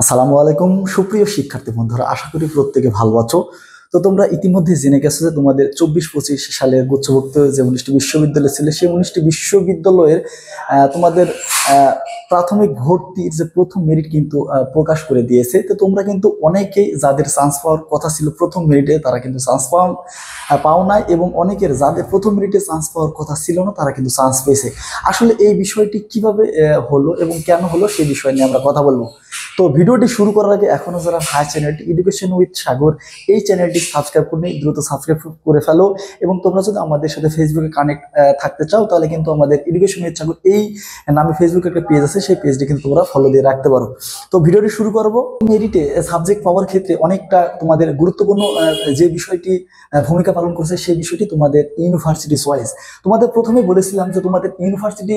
আসসালামু আলাইকুম সুপ্রিয় শিক্ষার্থী বন্ধুরা, আশা করি প্রত্যেকে ভালো আছো। তো তোমরা ইতিমধ্যে জেনে গেছো যে তোমাদের 24-25 সালের গুচ্ছভুক্ত যে 19টি বিশ্ববিদ্যালয় ছিল, সেই 19টি বিশ্ববিদ্যালয়ের তোমাদের প্রাথমিক ভর্তির যে প্রথম মেরিট কিন্তু প্রকাশ করে দিয়েছে। তো তোমরা কিন্তু অনেকেই যাদের চান্স পাওয়ার কথা ছিল প্রথম মেরিটে, তারা কিন্তু চান্স পাও নাই, এবং অনেকের যাদের প্রথম মেরিটে চান্স পাওয়ার কথা ছিল না, তারা কিন্তু চান্স পেয়েছে। আসলে এই বিষয়টি কিভাবে হলো এবং কেন হলো সেই বিষয় নিয়ে আমরা কথা বলবো। তো ভিডিওটি শুরু করার আগে এখনো যারা হাই চ্যানেলটি এডুকেশন উইথ সাগর এই চ্যানেলটি সাবস্ক্রাইব করে দ্রুত সাবস্ক্রাইব করে ফেলো। এবং তোমরা যদি আমাদের সাথে ফেসবুকে কানেক্ট থাকতে চাও, তাহলে কিন্তু আমাদের এডুকেশন উইথ সাগর এই নামে ফেসবুকে একটা পেজ আছে, সেই পেজটি কিন্তু তোমরা ফলো দিয়ে রাখতে পারো। তো ভিডিওটি শুরু করবো। মেরিটে সাবজেক্ট পাওয়ার ক্ষেত্রে অনেকটা তোমাদের গুরুত্বপূর্ণ যে বিষয়টি ভূমিকা পালন করছে, সেই বিষয়টি তোমাদের ইউনিভার্সিটি চয়েস। তোমাদের প্রথমে বলেছিলাম যে তোমাদের ইউনিভার্সিটি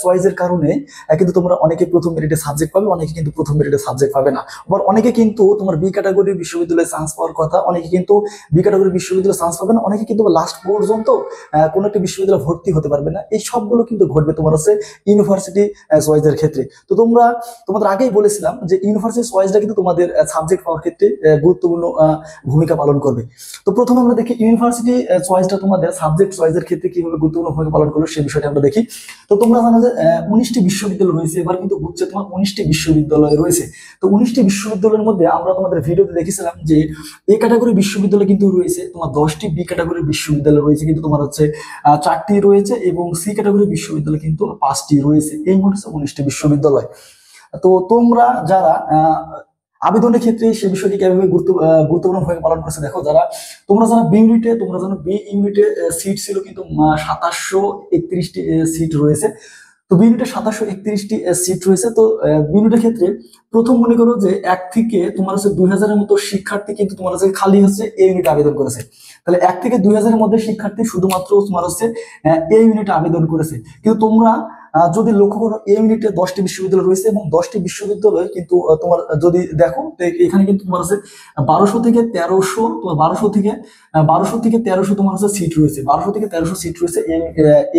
চয়েসের কারণে কিন্তু তোমরা অনেকে প্রথম মেরিটে সাবজেক্ট পাবে, অনেকে কিন্তু প্রথম মেরিটে সাবজেক্ট পাবে না। আবার অনেকে কিন্তু তোমার বি ক্যাটাগরির বিশ্ববিদ্যালয়ে চান্স পাওয়ার কথা, অনেকে কিন্তু বি ক্যাটাগরির বিশ্ববিদ্যালয়ে চান্স পাবে না, অনেকে কিন্তু লাস্ট পর্যন্ত কোনো একটা বিশ্ববিদ্যালয়ে ভর্তি হতে পারবে না। এই সবগুলো কিন্তু ঘটবে তোমার হচ্ছে ইউনিভার্সিটি চয়েসের ক্ষেত্রে। তো তোমাদের আগেই বলেছিলাম যে ইউনিভার্সিটি চয়েসটা কিন্তু তোমাদের সাবজেক্ট পাওয়ার ক্ষেত্রে গুরুত্বপূর্ণ ভূমিকা পালন করবে। তো প্রথমে আমরা দেখি ইউনিভার্সিটি চয়েসটা তোমাদের সাবজেক্ট চয়েসের ক্ষেত্রে কিভাবে গুরুত্বপূর্ণ ভূমিকা পালন করলো সেই বিষয়টা আমরা দেখি। তো তোমরা জানো যে 19টি বিশ্ববিদ্যালয় রয়েছে, এবার কিন্তু বুঝছে তোমার 19টি বিশ্ববিদ্যালয় রয়েছে। তো 19টি বিশ্ববিদ্যালয়ের মধ্যে আমরা তোমাদের ভিডিওতে দেখেছিলাম যে এ ক্যাটাগরি বিশ্ববিদ্যালয় কিন্তু রয়েছে তোমার 10টি, বি ক্যাটাগরির বিশ্ববিদ্যালয় রয়েছে কিন্তু তোমার হচ্ছে 4টি রয়েছে, এবং সি ক্যাটাগরির বিশ্ববিদ্যালয় কিন্তু 5টি রয়েছে। এই মোট হচ্ছে 19টি বিশ্ববিদ্যালয়। তো তোমরা যারা আবেদনের ক্ষেত্রে সে বিষয়টি কিভাবে গুরুত্বপূর্ণ ভূমিকা পালন করছে দেখো। তোমরা যারা বি ইউনিটে, তোমরা জানো বি ইউনিটে সিট ছিল কিন্তু 2731টি সিট রয়েছে। তো বি ইউনিটে 2731টি সিট রয়েছে। তো বি ইউনিটের ক্ষেত্রে প্রথম মনে করো যে 1 থেকে তোমার হচ্ছে 2000-এর মতো শিক্ষার্থী কিন্তু তোমার হচ্ছে খালি হচ্ছে এ ইউনিটে আবেদন করেছে। তাহলে 1 থেকে 2000-এর মধ্যে শিক্ষার্থী শুধুমাত্র তোমার হচ্ছে এ ইউনিটে আবেদন করেছে। কিন্তু তোমরা যদি লক্ষ্য করো এ ইউনিটে 10টি বিশ্ববিদ্যালয় রয়েছে, এবং 10টি বিশ্ববিদ্যালয় কিন্তু তোমার যদি দেখো এখানে কিন্তু তোমার হচ্ছে 1200 থেকে 1300, তোমার 1200 থেকে 1300 তোমার হচ্ছে সিট রয়েছে, 1200 থেকে 1300 সিট রয়েছে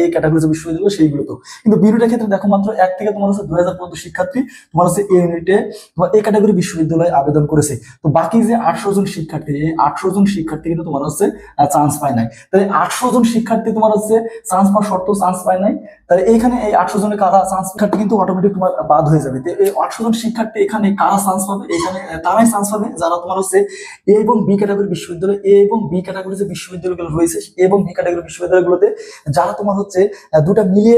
এ ক্যাটাগরি যে বিশ্ববিদ্যালয় সেইগুলো। তো কিন্তু বি ইউনিটের ক্ষেত্রে দেখো মাত্র 1 থেকে তোমার হচ্ছে 2000 পর্যন্ত শিক্ষার্থী তোমার হচ্ছে এ ইউনিটে তোমার এ ক্যাটাগরি বিশ্ববিদ্যালয়ে আবেদন করেছে। তো বাকি যে 800 জন শিক্ষার্থী, এই 800 জন শিক্ষার্থী কিন্তু তোমার হচ্ছে চান্স পায় নাই। তাহলে 800 জন শিক্ষার্থী তোমার হচ্ছে চান্স পাওয়ার সত্ত্বেও চান্স পায় নাই। তাহলে এইখানে এই 800 জনের কারা চান্স শিক্ষার্থী কিন্তু অটোমেটিক তোমার বাদ হয়ে যাবে। এই 800 জন শিক্ষার্থী এখানে কারা চান্স পাবে, এখানে তারাই চান্স পাবে যারা তোমার হচ্ছে এ এবং বি ক্যাটাগরি বিশ্ববিদ্যালয়, এ এবং বি ক্যাটাগরি যে বিশ্ববিদ্যালয়গুলো রয়েছে, এবং বি ক্যাটাগরি বিশ্ববিদ্যালয়গুলোতে যারা তোমার হচ্ছে দুটা মিলিয়ে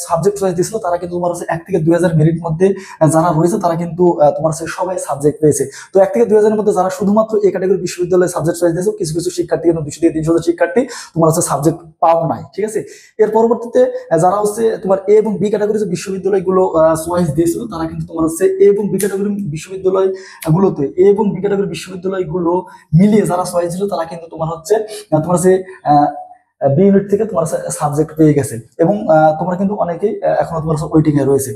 সাবজেক্ট চয়েস দিয়েছিল, তারা কিন্তু তোমার হচ্ছে 1 থেকে 2000 মেরিট মধ্যে যারা রয়েছে, তারা কিন্তু তোমার হচ্ছে সবাই সাবজেক্ট পেয়েছে। তো 1 থেকে 2000-এর মধ্যে যারা শুধুমাত্র এ ক্যাটাগরি বিশ্ববিদ্যালয়ে সাবজেক্ট চয়েস দিয়েছে, কিছু কিছু শিক্ষার্থী কিন্তু 200 থেকে 300 জন শিক্ষার্থী তোমার হচ্ছে সাবজেক্ট পাও নাই। ঠিক আছে। এর পরবর্তীতে যারা হচ্ছে তোমার এ এবং বি ক্যাটাগরি যে বিশ্ববিদ্যালয়গুলো চয়েস দিয়েছিল, তারা কিন্তু তোমার হচ্ছে এ এবং বি ক্যাটাগরি বিশ্ববিদ্যালয় গুলোতে, এ এবং বি ক্যাটাগরি বিশ্ববিদ্যালয়গুলো মিলিয়ে যারা চয়েস ছিল, তারা কিন্তু তোমার হচ্ছে বি ইউনিট থেকে তোমার সাবজেক্ট পেয়ে গেছে, এবং তোমরা কিন্তু অনেকেই এখনো তোমার ওয়েটিং এ রয়েছে।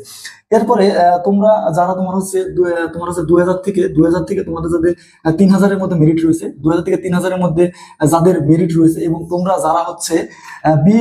এরপরে তোমরা যারা তোমার হচ্ছে 2000 থেকে তোমাদের যাদের 3000-এর মধ্যে মেরিট রয়েছে, 2000 থেকে 3000-এর মধ্যে যাদের মেরিট রয়েছে, এবং তোমরা যারা হচ্ছে বি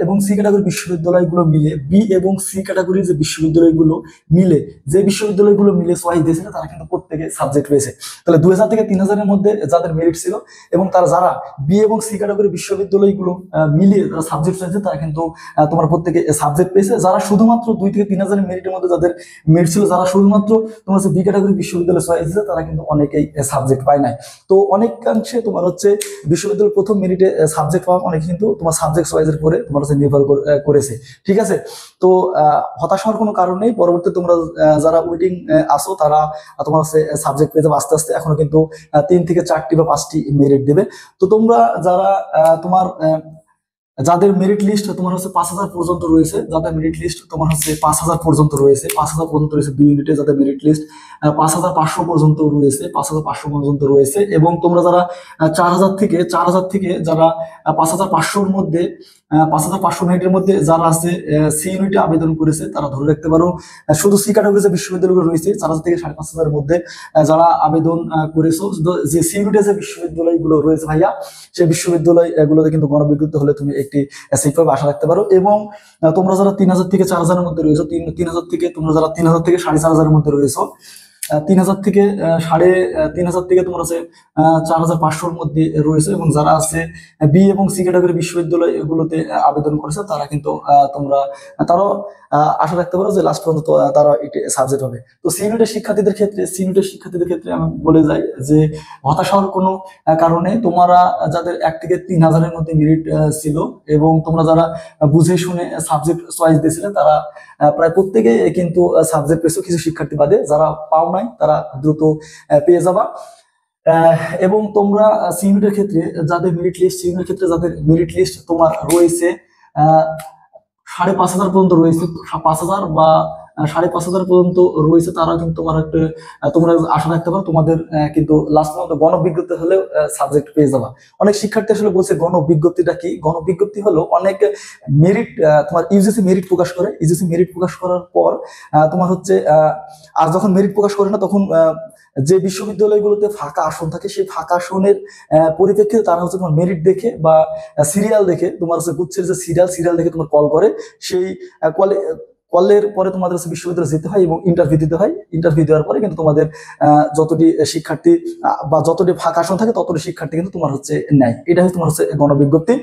এবং সি ক্যাটাগরি বিশ্ববিদ্যালয়গুলো মিলে, বি এবং সি ক্যাটাগরির যে বিশ্ববিদ্যালয়গুলো মিলে, যে বিশ্ববিদ্যালয়গুলো মিলে চয়েস দিয়েছিল, তারা কিন্তু প্রত্যেকে সাবজেক্ট পেয়েছে। তাহলে 2000 থেকে 3000-এর মধ্যে যাদের মেরিট ছিল, এবং তারা যারা বি এবং সি ক্যাটাগরি বিশ্ববিদ্যালয়গুলো মিলিয়ে যারা সাবজেক্ট চাইছে, তারা কিন্তু তোমার প্রত্যেকে সাবজেক্ট পেয়েছে। যারা শুধুমাত্র 2 থেকে 3000 মেরিটের মধ্যে যাদের মেরিট ছিল, যারা শুধুমাত্র তোমার হচ্ছে বি ক্যাটাগরি বিশ্ববিদ্যালয় চয়েস দিয়েছে, তারা কিন্তু অনেকেই সাবজেক্ট পায় নাই। তো অনেকাংশে তোমার হচ্ছে বিশ্ববিদ্যালয়ের প্রথম মেরিটে সাবজেক্ট পাওয়া অনেকে কিন্তু তোমার সাবজেক্ট চয়েসের পরে তোমার হচ্ছে নির্ভর করেছে। ঠিক আছে। তো হতাশ হওয়ার কোনো কারণ নেই। পরবর্তী তোমরা যারা ওয়েটিং আসো, তারা তোমার হচ্ছে সাবজেক্ট পেয়ে যাবে আস্তে আস্তে। এখনো কিন্তু 3 থেকে 4টি বা 5টি মেরিট দেবে। তো তোমরা যারা তোমার যাদের মেরিট লিস্ট তোমার হচ্ছে 5000 পর্যন্ত রয়েছে, যাদের মেরিট লিস্ট তোমার হচ্ছে 5000 পর্যন্ত রয়েছে, 5000 পর্যন্ত রয়েছে বি ইউনিটে, যাদের মেরিট লিস্ট 5500 পর্যন্ত রয়েছে, 5500 পর্যন্ত রয়েছে, এবং তোমরা যারা 4000 থেকে যারা 5500-র মধ্যে 5500 মেরিটের মধ্যে যারা আছে সি ইউনিটে আবেদন করেছে, তারা ধরে রাখতে পারো শুধু সি ক্যাটাগরি যে বিশ্ববিদ্যালয়গুলো রয়েছে 4000 থেকে 5500-এর মধ্যে যারা আবেদন করেছো, যে সি ইউনিটে যে বিশ্ববিদ্যালয়গুলো রয়েছে ভাইয়া, সেই বিশ্ববিদ্যালয়গুলোতে কিন্তু গণবিজ্ঞপ্তি হলে তুমি একটি সিট পাবে, আশা রাখতে পারো। এবং তোমরা যারা 3000 থেকে 4000-এর মধ্যে রয়েছো, 3000 থেকে তোমরা যারা 3000 থেকে 4500-এর মধ্যে রয়েছো, 3000 থেকে 3500 থেকে তোমার আছে 4500-র মধ্যে রয়েছে। এবং যারা আছে বি এবং সি ক্যাটাগরি বিশ্ববিদ্যালয় এগুলোতে আবেদন করেছে তারা কিন্তু তারাও আশা রাখতে পারো যে লাস্ট পর্যন্ত তারা এটি সাবজেক্ট হবে। তো সিনিয়রের ক্ষেত্রে আমি বলে যাই যে হতাশ হওয়ার কোনো কারণে তোমরা যাদের 1 থেকে 3000-এর মধ্যে মেরিট ছিল এবং তোমরা যারা বুঝে শুনে সাবজেক্ট চয়েস দিয়েছিলে তারা প্রায় প্রত্যেকে কিন্তু সাবজেক্ট পেয়েছো, কিছু শিক্ষার্থী বাদে। যারা পাও নাই তারা দ্রুত পেয়ে যাবা। এবং তোমরা সিনিয়রের ক্ষেত্রে যাদের মেরিট লিস্ট তোমার রয়েছে 5,500 পর্যন্ত রয়েছে, 5,000 বা 5,500 পর্যন্ত রয়েছে, তারা কিন্তু তোমার একটা তোমরা আশা রাখতে পারো তোমাদের কিন্তু লাস্ট পর্যন্ত গণবিজ্ঞপ্তি হলেও সাবজেক্ট পেয়ে যাবা। অনেক শিক্ষার্থী আসলে বলছে গণবিজ্ঞপ্তিটা কি। গণবিজ্ঞপ্তি হলো অনেক মেরিট, তোমার ইউজিসি মেরিট প্রকাশ করে। ইউজিসি মেরিট প্রকাশ করার পর তোমার হচ্ছে আর যখন মেরিট প্রকাশ করে না তখন যে বিশ্ববিদ্যালয়গুলোতে ফাঁকা আসন থাকে সেই ফাঁকা আসনের পরিপ্রেক্ষিতে তারা হচ্ছে তোমার মেরিট দেখে বা সিরিয়াল দেখে, তোমার হচ্ছে গুচ্ছের যে সিরিয়াল দেখে তোমার কল করে। সেই কলের পরে তোমাদের হচ্ছে বিশ্ববিদ্যালয়ে যেতে হয় এবং ইন্টারভিউ দিতে হয়। ইন্টারভিউ দেওয়ার পরে কিন্তু তোমাদের যতটি শিক্ষার্থী বা যতটি ফাঁকা আসন থাকে ততটি শিক্ষার্থী কিন্তু তোমার হচ্ছে নেয়। এটা হচ্ছে তোমার হচ্ছে গণবিজ্ঞপ্তি।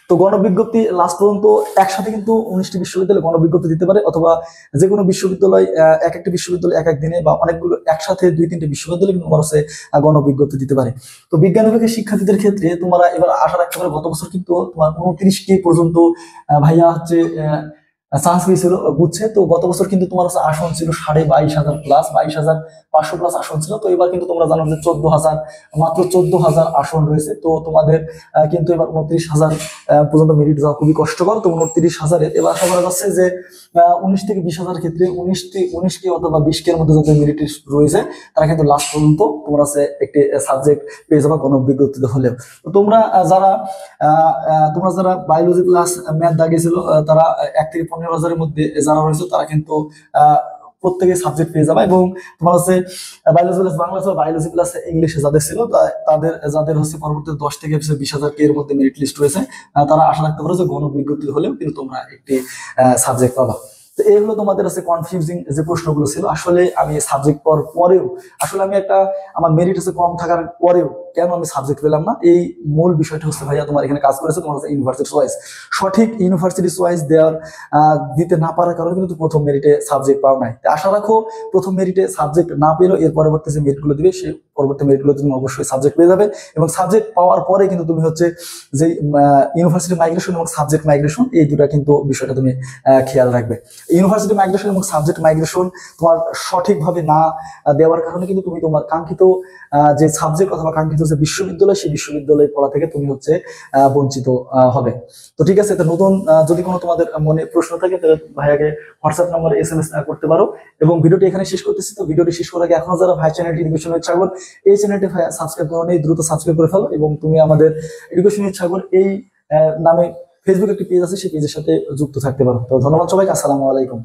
তো গণবিজ্ঞপ্তি লাস্ট পর্যন্ত একসাথে কিন্তু 19টি বিশ্ববিদ্যালয় গণবিজ্ঞপ্তি দিতে পারে, অথবা যে কোনো বিশ্ববিদ্যালয় একটা বিশ্ববিদ্যালয় এক দিনে বা অনেকগুলো একসাথে 2-3টে বিশ্ববিদ্যালয় কিন্তু তোমার হচ্ছে গণবিজ্ঞপ্তি দিতে পারে। তো বিজ্ঞান বিভাগের শিক্ষার্থীদের ক্ষেত্রে তোমরা এবার আশা রাখতে পারো গত বছর কিন্তু তোমার 29টি পর্যন্ত ভাইয়া হচ্ছে চান্স পেয়েছিল বুঝছে। তো গত বছর কিন্তু তোমার হচ্ছে আসন ছিল 22,500 প্লাস, 22,500 প্লাস আসন ছিল। তো এবার কিন্তু তোমরা জানো যে 14,000, মাত্র 14,000 আসন রয়েছে। তো তোমাদের কিন্তু এবার 29,000 পর্যন্ত মেরিট যাওয়া খুবই কষ্টকর। তো 29,000-এর এবার আশা করা যাচ্ছে যে 19 থেকে 20,000 ক্ষেত্রে 19 অথবা 20 মধ্যে যত মেরিট রয়েছে তারা কিন্তু লাস্ট পর্যন্ত তোমরা হচ্ছে একটি সাবজেক্ট পেয়ে যাবে গণবিজ্ঞপ্তিতে হলেও। তো তোমরা যারা বায়োলজি প্লাস ম্যাথ দাগিয়েছিল তারা 1 থেকে 15,000-এর মধ্যে যারা রয়েছে তারা কিন্তু প্রত্যেকে সাবজেক্ট পেয়ে যাবে। এবং তোমার হচ্ছে বায়োলজি প্লাস বাংলা বা বায়োলজি প্লাস ইংলিশে যাদের ছিল যাদের হচ্ছে পরবর্তী 10 থেকে 20,000 এর মধ্যে মেরিট লিস্ট রয়েছে তারা আশা রাখতে পারো যে গণবিজ্ঞপ্তি হলেও কিন্তু তোমরা একটি সাবজেক্ট পাবা। তো এই হলো তোমাদের আছে কনফিউজিং যে প্রশ্নগুলো ছিল। আসলে আমি সাবজেক্ট পাওয়ার পরেও আসলে আমি আমার মেরিট আছে কম থাকার পরেও কেন আমি সাবজেক্ট পেলাম না, এই মূল বিষয়টা হচ্ছে ভাইয়া তোমার এখানে কাজ করেছে তোমার ইউনিভার্সিটি চয়েস। সঠিক ইউনিভার্সিটি চয়েস দিতে না পারার কারণে কিন্তু প্রথম মেরিটে সাবজেক্ট পাও নাই। আশা রাখো প্রথম মেরিটে সাবজেক্ট না পেলেও এর পরবর্তী যে মেরিটগুলো দিবে সেই পরবর্তী মেরিটগুলো তুমি অবশ্যই সাবজেক্ট পেয়ে যাবে। এবং সাবজেক্ট পাওয়ার পরে কিন্তু তুমি হচ্ছে যে ইউনিভার্সিটি মাইগ্রেশন এবং সাবজেক্ট মাইগ্রেশন এই দুটা কিন্তু বিষয়টা তুমি খেয়াল রাখবে। ইউনিভার্সিটি মাইগ্রেশন এবং সাবজেক্ট মাইগ্রেশন তোমার সঠিকভাবে না দেওয়ার কারণে কিন্তু তুমি তোমার কাঙ্ক্ষিত যে সাবজেক্ট অথবা কাঙ্ক্ষিত যে বিশ্ববিদ্যালয় সেই বিশ্ববিদ্যালয়ে পড়া থেকে তুমি হচ্ছে বঞ্চিত হবে। তো ঠিক আছে, তো নতুন যদি কোনো তোমাদের মনে প্রশ্ন থাকে তাহলে ভাইয়াকে হোয়াটসঅ্যাপ নম্বরে SMS করতে পারো। এবং ভিডিওটি এখানে শেষ করতেছি। তো ভিডিওটি শেষ করার আগে এখনো যারা ভাই চ্যানেলটি এডুকেশন উইথ সাগর এই চ্যানেলটি সাবস্ক্রাইব করো নেই, দ্রুত সাবস্ক্রাইব করে ফেলো। এবং তুমি আমাদের এডুকেশন উইথ সাগর এই নামে ফেসবুক একটি পেজ আছে, সেই পেজের সাথে যুক্ত থাকতে পারো। তো ধন্যবাদ সবাইকে, আসসালামু আলাইকুম।